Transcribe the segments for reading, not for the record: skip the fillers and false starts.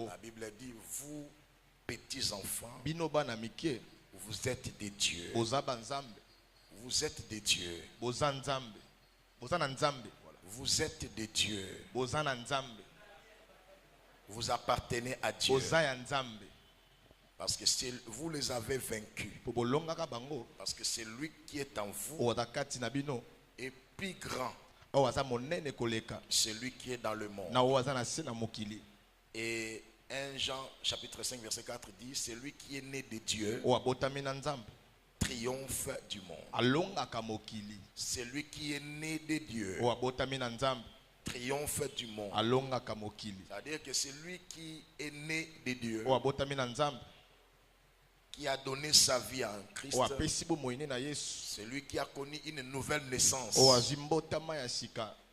La Bible dit, vous, petits enfants, vous êtes des dieux. Vous êtes des dieux. Vous êtes des dieux. Vous appartenez à Dieu. Parce que vous les avez vaincus. Parce que c'est lui qui est en vous est plus grand. C'est lui qui est dans le monde. Et 1 Jean chapitre 5 verset 4 dit, c'est lui qui est né de Dieu triomphe du monde. C'est lui qui est né de Dieu triomphe du monde. C'est-à-dire que c'est lui qui est né de Dieu, qui a donné sa vie en Christ. C'est lui qui a connu une nouvelle naissance.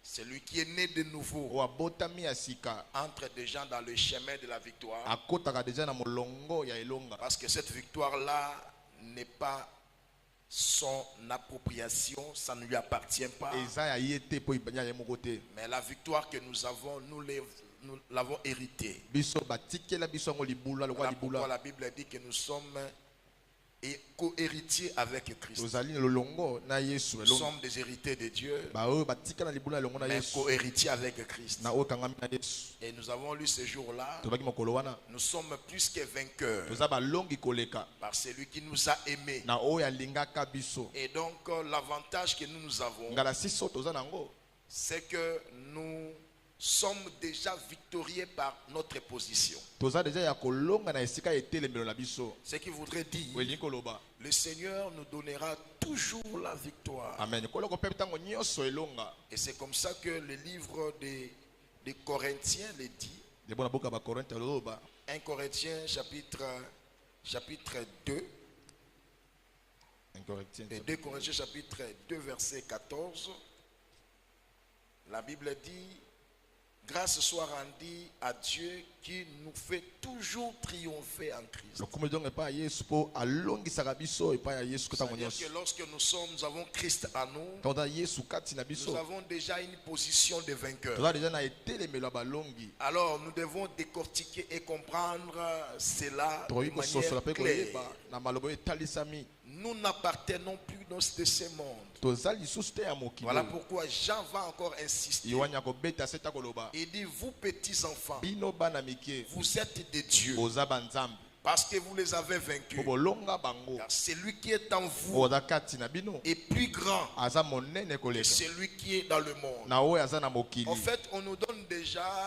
C'est lui qui est né de nouveau entre des gens dans le chemin de la victoire. Parce que cette victoire-là n'est pas son appropriation, ça ne lui appartient pas. Mais la victoire que nous avons, nous l'avons héritée. Voilà pourquoi la Bible dit que nous sommes co-héritiers avec Christ. Nous sommes des héritiers de Dieu, mais co-héritiers avec Christ. Et nous avons lu ce jour-là, nous sommes plus que vainqueurs par celui qui nous a aimés. Et donc l'avantage que nous avons, c'est que nous sommes déjà victorieux par notre position. Ce qui voudrait dire, le Seigneur nous donnera toujours la victoire. Et c'est comme ça que le livre des Corinthiens le dit. 1 Corinthiens chapitre 2. Et 2 Corinthiens chapitre 2 verset 14. La Bible dit, grâce soit rendue à Dieu qui nous fait toujours triompher en Christ. C'est-à-dire que lorsque nous avons Christ en nous, nous avons déjà une position de vainqueur. Alors nous devons décortiquer et comprendre cela de manière claire. Nous n'appartenons plus dans ce monde. Voilà pourquoi Jean va encore insister. Il dit, vous petits enfants, vous êtes des dieux parce que vous les avez vaincus. Car celui qui est en vous est plus grand que celui qui est dans le monde. En fait, on nous donne déjà